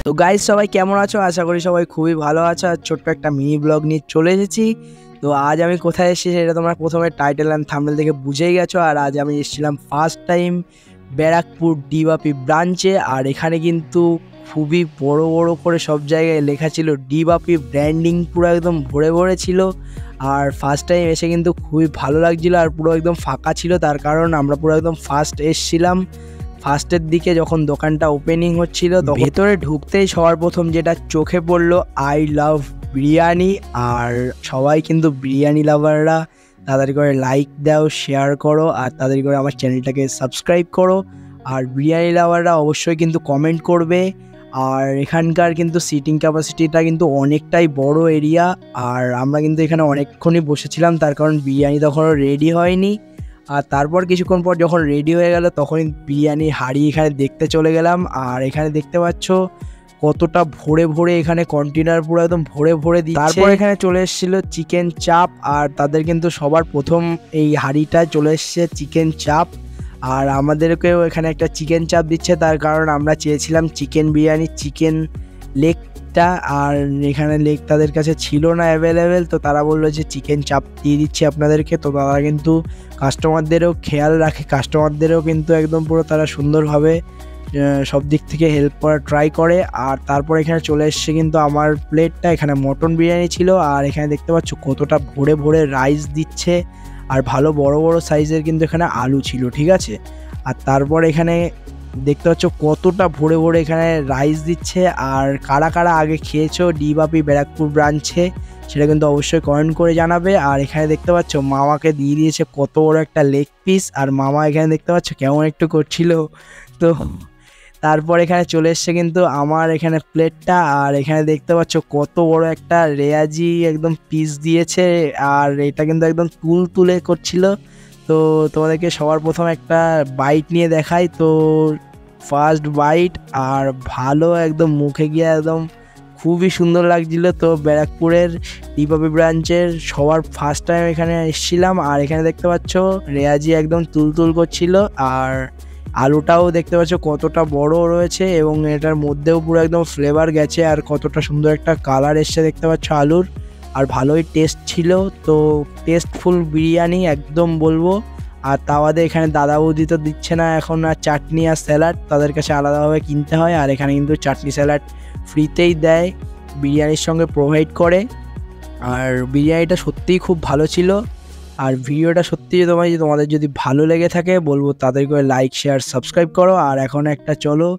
তো গাইস সবাই কেমন আছো? আশা করি সবাই খুবই ভালো আছো। আর ছোট্ট একটা মিনি ব্লগ নিয়ে চলে এসেছি। তো আজ আমি কোথায় এসেছি সেটা তোমরা প্রথমে টাইটেল অ্যান্ড থাম্বনেল থেকে বুঝেই গেছো। আর আজ আমি এসেছিলাম ফার্স্ট টাইম ব্যারাকপুর ডিবাপি ব্রাঞ্চে। আর এখানে কিন্তু খুবই বড় বড় করে সব জায়গায় লেখা ছিল ডিবাপি, ব্র্যান্ডিং পুরো একদম ভরে ভরে ছিল। আর ফার্স্ট টাইম এসে কিন্তু খুবই ভালো লাগছিলো। আর পুরো একদম ফাঁকা ছিল, তার কারণ আমরা পুরো একদম ফার্স্ট এসছিলাম। ফার্স্টের দিকে যখন দোকানটা ওপেনিং হচ্ছিল, ভেতরে ঢুকতেই সবার প্রথম যেটা চোখে পড়লো, আই লাভ বিরিয়ানি। আর সবাই কিন্তু বিরিয়ানি লাভাররা তাড়াতাড়ি করে লাইক দাও, শেয়ার করো, আর তাড়াতাড়ি করে আমার চ্যানেলটাকে সাবস্ক্রাইব করো। আর বিরিয়ানি লাভাররা অবশ্যই কিন্তু কমেন্ট করবে। আর এখানকার কিন্তু সিটিং ক্যাপাসিটিটা কিন্তু অনেকটাই বড় এরিয়া। আর আমরা কিন্তু এখানে অনেকক্ষণই বসেছিলাম, তার কারণ বিরিয়ানি তখনও রেডি হয়নি। আর তারপর কিছুক্ষণ পর যখন রেডি হয়ে গেল, তখন বিরিয়ানি হাঁড়ি এখানে দেখতে চলে গেলাম। আর এখানে দেখতে পাচ্ছ কতটা ভরে ভরে এখানে কন্টেনার পুরো একদম ভরে ভরে দিচ্ছে। তারপর এখানে চলে এসেছিল চিকেন চাপ। আর তাদের কিন্তু সবার প্রথম এই হাঁড়িটায় চলে এসছে চিকেন চাপ। আর আমাদেরকেও এখানে একটা চিকেন চাপ দিচ্ছে, তার কারণ আমরা চেয়েছিলাম চিকেন বিরিয়ানি, চিকেন লেগটা। আর এখানে লেগ তাদের কাছে ছিল না অ্যাভেলেবেল, তো তারা বললো যে চিকেন চাপ দিয়ে দিচ্ছি আপনাদেরকে। তো তারা কিন্তু কাস্টমারদেরও খেয়াল রাখে, কাস্টমারদেরও কিন্তু একদম পুরো তারা সুন্দরভাবে সব দিক থেকে হেল্প করার ট্রাই করে। আর তারপর এখানে চলে এসছে কিন্তু আমার প্লেটটা। এখানে মটন বিরিয়ানি ছিল। আর এখানে দেখতে পাচ্ছ কতটা ভরে ভরে রাইস দিচ্ছে। আর ভালো বড় বড় সাইজের কিন্তু এখানে আলু ছিল, ঠিক আছে। আর তারপর এখানে দেখতে পাচ্ছ কতটা ভরে ভরে এখানে রাইস দিচ্ছে। আর কারা কারা আগে খেয়েছো ডিবাপি ব্যারাকপুর ব্রাঞ্চে সেটা কিন্তু অবশ্যই কমেন্ট করে জানাবে। আর এখানে দেখতে পাচ্ছ মামাকে দিয়ে দিয়েছে কত বড় একটা লেগ পিস। আর মামা এখানে দেখতে পাচ্ছ কেমন একটু করছিল। তো তারপর এখানে চলে এসছে কিন্তু আমার এখানে প্লেটটা। আর এখানে দেখতে পাচ্ছ কত বড় একটা রেয়াজি একদম পিস দিয়েছে। আর এটা কিন্তু একদম তুলে করছিল। তো তোমাদেরকে সবার প্রথম একটা বাইট নিয়ে দেখাই। তো ফার্স্ট বাইট, আর ভালো একদম মুখে গিয়ে একদম খুবই সুন্দর লাগছিল। তো ব্যারাকপুরের ডিবাপি ব্রাঞ্চের সবার ফার্স্ট টাইম এখানে এসেছিলাম। আর এখানে দেখতে পাচ্ছ রেয়াজি একদম তুল করছিল। আর আলুটাও দেখতে পাচ্ছ কতটা বড় রয়েছে, এবং এটার মধ্যেও পুরো একদম ফ্লেভার গেছে। আর কতটা সুন্দর একটা কালার এসছে দেখতে পাচ্ছ আলুর। আর ভালোই টেস্ট ছিল। তো টেস্টফুল বিরিয়ানি একদম বলবো। আর তাওয়াদে এখানে দাদা বৌদি তো দিচ্ছে না এখন আর চাটনি আর স্যালাড, তাদের কাছে আলাদাভাবে কিনতে হয়। আর এখানে কিন্তু চাটনি স্যালাড ফ্রিতেই দেয়, বিরিয়ানির সঙ্গে প্রোভাইড করে। আর বিরিয়ানিটা সত্যিই খুব ভালো ছিল। আর ভিডিওটা সত্যি তোমাদের যদি ভালো লেগে থাকে বলবো তাদের করে লাইক, শেয়ার, সাবস্ক্রাইব করো। আর এখন একটা চলো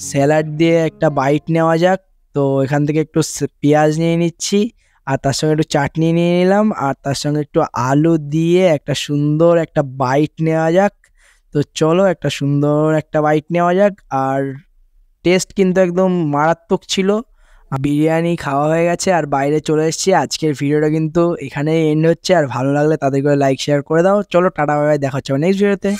স্যালাড দিয়ে একটা বাইট নেওয়া যাক। তো এখান থেকে একটু পেঁয়াজ নিয়ে নিচ্ছি, আর তার সঙ্গে একটু চাটনি নিয়ে নিলাম, আর তার সঙ্গে একটু আলু দিয়ে একটা সুন্দর একটা বাইট নেওয়া যাক। তো চলো একটা সুন্দর একটা বাইট নেওয়া যাক। আর টেস্ট কিন্তু একদম মারাত্মক ছিল। বিরিয়ানি খাওয়া হয়ে গেছে আর বাইরে চলে এসেছি। আজকের ভিডিওটা কিন্তু এখানেই এন্ড হচ্ছে। আর ভালো লাগলে তাদের করে লাইক, শেয়ার করে দাও। চলো টাটা, বাই বাই, দেখা হচ্ছে নেক্সট ভিডিওতে।